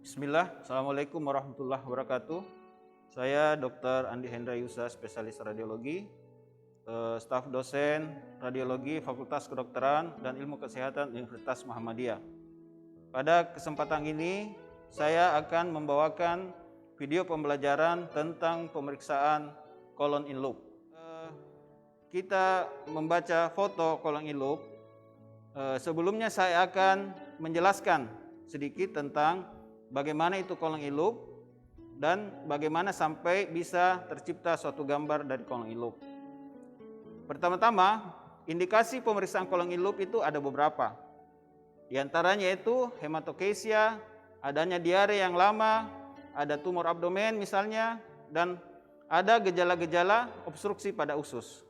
Bismillah, Assalamualaikum warahmatullahi wabarakatuh. Saya Dr. Andi Hendra Yusa, spesialis radiologi, staf dosen radiologi Fakultas Kedokteran dan Ilmu Kesehatan Universitas Muhammadiyah. Pada kesempatan ini, saya akan membawakan video pembelajaran tentang pemeriksaan colon in loop. Kita membaca foto colon in loop. Sebelumnya saya akan menjelaskan sedikit tentang bagaimana itu colon in loop dan bagaimana sampai bisa tercipta suatu gambar dari colon in loop. Pertama-tama, indikasi pemeriksaan colon in loop itu ada beberapa. Di antaranya itu hematokesia, adanya diare yang lama, ada tumor abdomen misalnya, dan ada gejala-gejala obstruksi pada usus.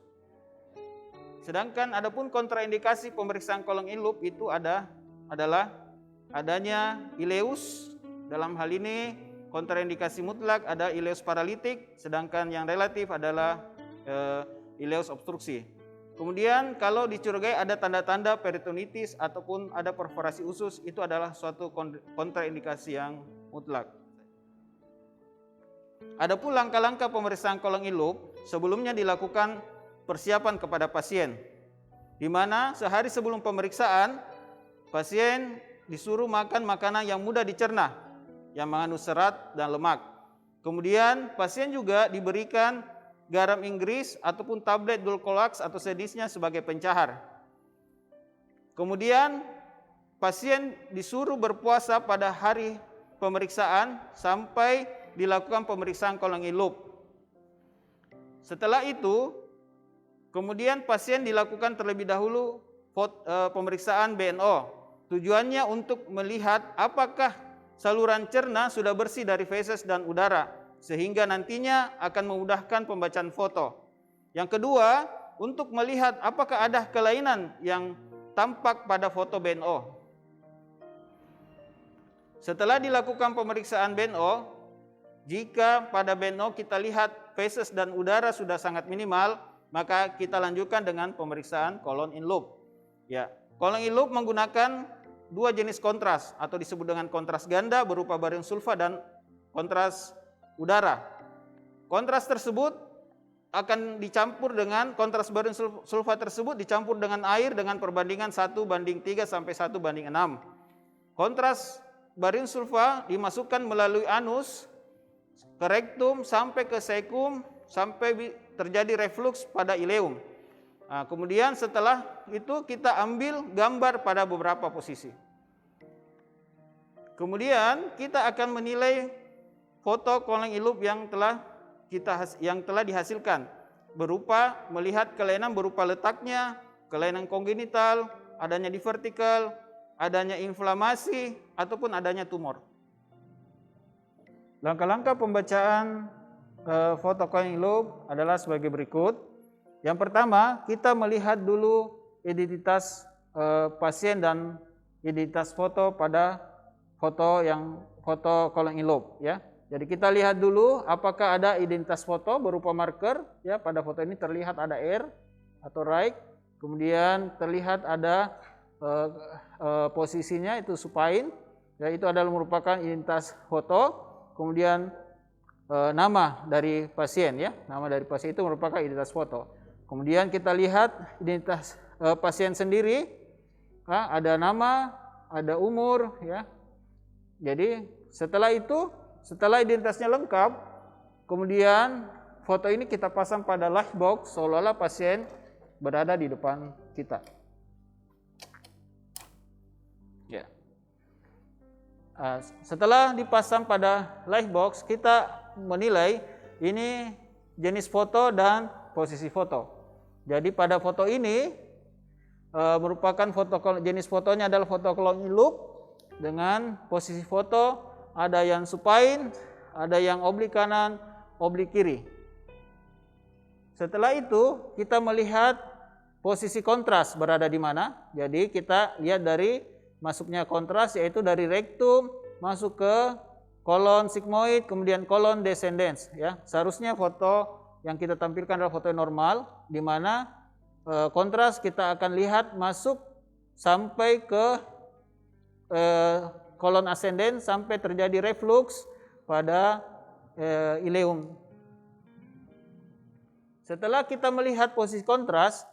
Sedangkan adapun kontraindikasi pemeriksaan colon in loop itu adalah adanya ileus. Dalam hal ini kontraindikasi mutlak ada ileus paralitik, sedangkan yang relatif adalah ileus obstruksi. Kemudian kalau dicurigai ada tanda-tanda peritonitis ataupun ada perforasi usus, itu adalah suatu kontraindikasi yang mutlak. Adapun langkah-langkah pemeriksaan colon in loop, sebelumnya dilakukan persiapan kepada pasien, di mana sehari sebelum pemeriksaan pasien disuruh makan makanan yang mudah dicerna, yang mengandung serat dan lemak. Kemudian pasien juga diberikan garam Inggris ataupun tablet Dulcolax atau sejenisnya sebagai pencahar. Kemudian pasien disuruh berpuasa pada hari pemeriksaan sampai dilakukan pemeriksaan colon in loop. Setelah itu, kemudian pasien dilakukan terlebih dahulu pemeriksaan BNO. Tujuannya untuk melihat apakah saluran cerna sudah bersih dari feses dan udara, sehingga nantinya akan memudahkan pembacaan foto. Yang kedua, untuk melihat apakah ada kelainan yang tampak pada foto BNO. Setelah dilakukan pemeriksaan BNO, jika pada BNO kita lihat feses dan udara sudah sangat minimal, maka kita lanjutkan dengan pemeriksaan colon in loop. Ya, colon in loop menggunakan dua jenis kontras atau disebut dengan kontras ganda berupa barium sulfa dan kontras udara. Kontras tersebut akan dicampur dengan kontras barium sulfa tersebut dicampur dengan air dengan perbandingan 1:3 sampai 1:6. Kontras barium sulfa dimasukkan melalui anus ke rektum sampai ke cecum sampai terjadi reflux pada ileum. Nah, kemudian setelah itu kita ambil gambar pada beberapa posisi. Kemudian kita akan menilai foto colon in loop yang telah dihasilkan berupa melihat kelainan berupa letaknya, kelainan kongenital, adanya divertikal, adanya inflamasi ataupun adanya tumor. Langkah-langkah pembacaan foto colon in loop adalah sebagai berikut. Yang pertama, kita melihat dulu identitas pasien dan identitas foto pada foto colon in loop, ya. Jadi kita lihat dulu apakah ada identitas foto berupa marker, ya. Pada foto ini terlihat ada R atau right, kemudian terlihat ada posisinya itu supine, ya, itu adalah merupakan identitas foto. Kemudian nama dari pasien, ya, nama dari pasien itu merupakan identitas foto. Kemudian kita lihat identitas pasien sendiri, ada nama, ada umur, ya. Jadi setelah itu, setelah identitasnya lengkap, kemudian foto ini kita pasang pada light box seolah-olah pasien berada di depan kita. Ya. Setelah dipasang pada light box, kita menilai ini jenis foto dan posisi foto. Jadi pada foto ini merupakan jenis fotonya adalah foto colon in loop dengan posisi foto ada yang supine, ada yang oblik kanan, oblik kiri. Setelah itu kita melihat posisi kontras berada di mana. Jadi kita lihat dari masuknya kontras yaitu dari rektum masuk ke kolon sigmoid kemudian kolon descendens, ya. Seharusnya foto yang kita tampilkan adalah foto normal, di mana kontras kita akan lihat masuk sampai ke kolon ascendens sampai terjadi reflux pada ileum. Setelah kita melihat posisi kontras,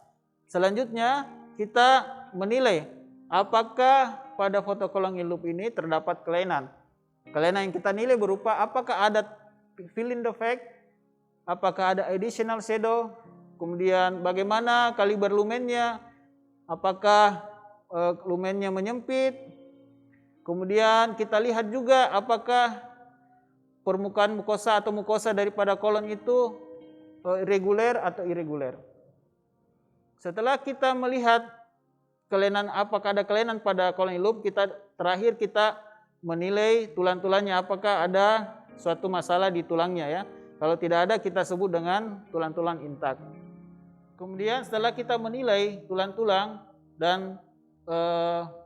selanjutnya kita menilai apakah pada foto kolon in loop ini terdapat kelainan. Kelainan yang kita nilai berupa apakah ada fill-in defect, apakah ada additional shadow, kemudian bagaimana kaliber lumennya, apakah lumennya menyempit, kemudian kita lihat juga apakah permukaan mukosa atau mukosa daripada kolon itu reguler atau irregular. Setelah kita melihat kelainan, apakah ada kelainan pada kolon in loop, terakhir kita menilai tulang-tulangnya apakah ada suatu masalah di tulangnya ya. Kalau tidak ada kita sebut dengan tulang-tulang intak. Kemudian setelah kita menilai tulang-tulang dan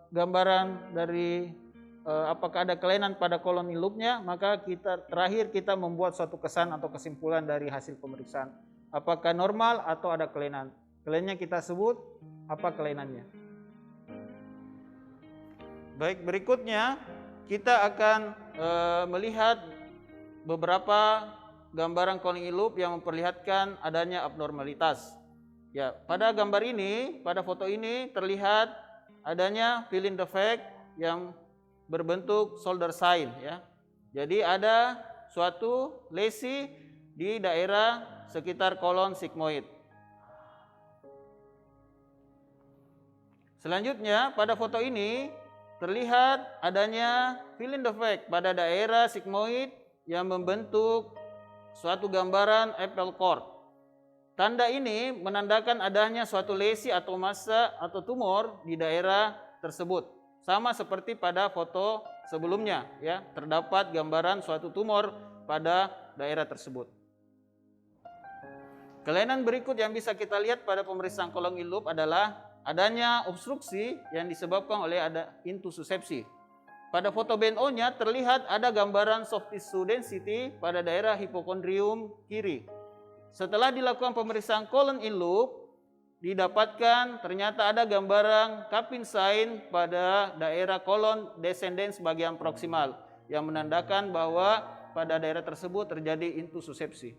gambaran dari apakah ada kelainan pada kolon in loop-nya, maka terakhir kita membuat suatu kesan atau kesimpulan dari hasil pemeriksaan. Apakah normal atau ada kelainan. Kelainannya kita sebut apa kelainannya. Baik, berikutnya kita akan melihat beberapa gambaran kolon in loop yang memperlihatkan adanya abnormalitas. Ya, pada gambar ini, pada foto ini terlihat adanya fill-in defect yang berbentuk shoulder sign ya. Jadi ada suatu lesi di daerah sekitar kolon sigmoid. Selanjutnya pada foto ini terlihat adanya fill-in defect pada daerah sigmoid yang membentuk suatu gambaran apple cord. Tanda ini menandakan adanya suatu lesi atau massa atau tumor di daerah tersebut. Sama seperti pada foto sebelumnya ya, terdapat gambaran suatu tumor pada daerah tersebut. Kelainan berikut yang bisa kita lihat pada pemeriksaan kolon in loop adalah adanya obstruksi yang disebabkan oleh ada intussuscepsi. Pada foto BNO-nya terlihat ada gambaran soft tissue density pada daerah hipokondrium kiri. Setelah dilakukan pemeriksaan kolon in loop, didapatkan ternyata ada gambaran cupping sign pada daerah kolon descendens bagian proksimal yang menandakan bahwa pada daerah tersebut terjadi intussuscepsi.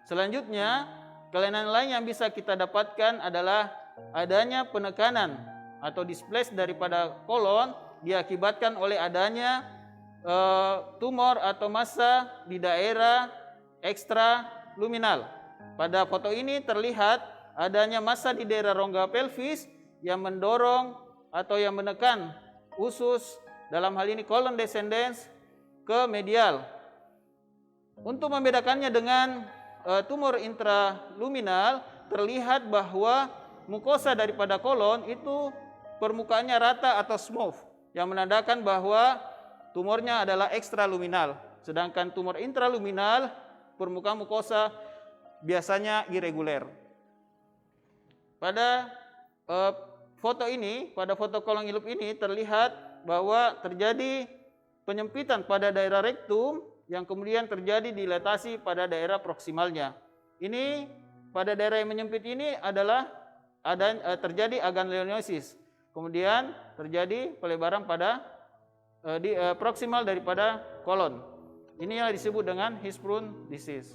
Selanjutnya, kelainan lain yang bisa kita dapatkan adalah adanya penekanan atau displace daripada kolon diakibatkan oleh adanya tumor atau massa di daerah ekstraluminal. Pada foto ini terlihat adanya massa di daerah rongga pelvis yang mendorong atau yang menekan usus, dalam hal ini kolon descendens, ke medial. Untuk membedakannya dengan tumor intraluminal, terlihat bahwa mukosa daripada kolon itu permukaannya rata atau smooth, yang menandakan bahwa tumornya adalah ekstraluminal. Sedangkan tumor intraluminal, permukaan mukosa biasanya irregular. Pada foto ini, pada foto kolon in loop ini terlihat bahwa terjadi penyempitan pada daerah rektum yang kemudian terjadi dilatasi pada daerah proksimalnya. Ini pada daerah yang menyempit ini adalah terjadi aganglionosis. Kemudian terjadi pelebaran pada proksimal daripada kolon. Ini yang disebut dengan Hirschsprung disease.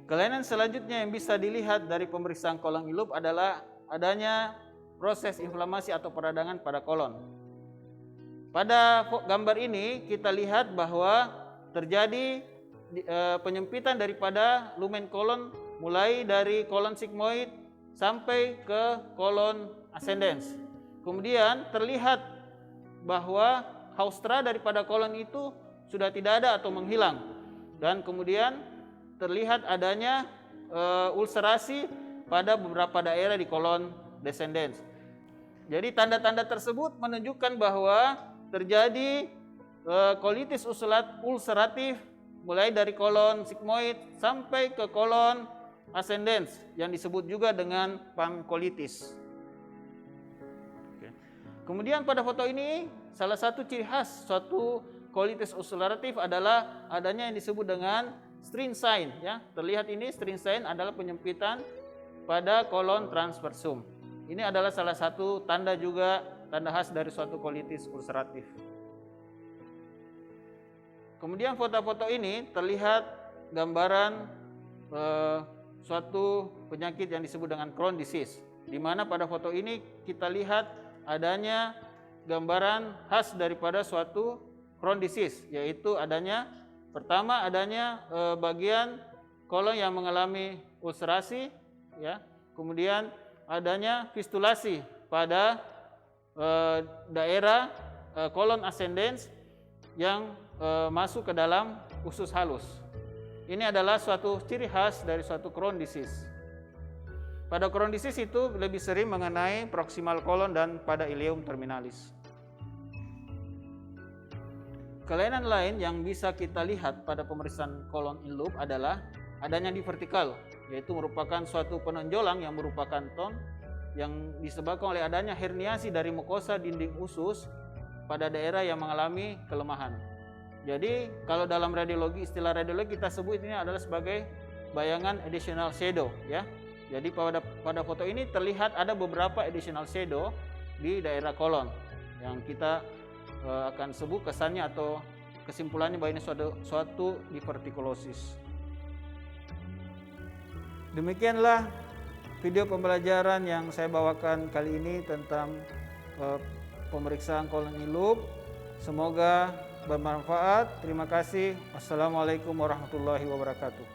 Kelainan selanjutnya yang bisa dilihat dari pemeriksaan kolon in loop adalah adanya proses inflamasi atau peradangan pada kolon. Pada gambar ini kita lihat bahwa terjadi penyempitan daripada lumen kolon mulai dari kolon sigmoid sampai ke kolon ascendens. Kemudian terlihat bahwa haustra daripada kolon itu sudah tidak ada atau menghilang, dan kemudian terlihat adanya ulcerasi pada beberapa daerah di kolon descendens. Jadi tanda-tanda tersebut menunjukkan bahwa terjadi colitis ulceratif mulai dari kolon sigmoid sampai ke kolon ascendens yang disebut juga dengan pankolitis. Kemudian pada foto ini salah satu ciri khas suatu colitis ulceratif adalah adanya yang disebut dengan string sign ya. Terlihat ini string sign adalah penyempitan pada kolon transversum. Ini adalah salah satu tanda juga, tanda khas dari suatu kolitis ulceratif. Kemudian foto-foto ini terlihat gambaran suatu penyakit yang disebut dengan Crohn disease, di mana pada foto ini kita lihat adanya gambaran khas daripada suatu Crohn disease, yaitu pertama adanya bagian kolon yang mengalami ulcerasi, ya. Kemudian adanya fistulasi pada daerah kolon ascendens yang masuk ke dalam usus halus. Ini adalah suatu ciri khas dari suatu Crohn disease. Pada Crohn disease itu lebih sering mengenai proximal kolon dan pada ileum terminalis. Kelainan lain yang bisa kita lihat pada pemeriksaan colon in loop adalah adanya di vertikal, yaitu merupakan suatu penonjolan yang merupakan ton yang disebabkan oleh adanya herniasi dari mukosa dinding usus pada daerah yang mengalami kelemahan. Jadi kalau dalam radiologi, istilah radiologi kita sebut ini adalah sebagai bayangan additional shadow, ya. Jadi pada foto ini terlihat ada beberapa additional shadow di daerah kolon yang kita akan sebut kesannya atau kesimpulannya bahwa ini suatu divertikulosis. Demikianlah video pembelajaran yang saya bawakan kali ini tentang pemeriksaan colon in loop. Semoga bermanfaat. Terima kasih. Wassalamualaikum warahmatullahi wabarakatuh.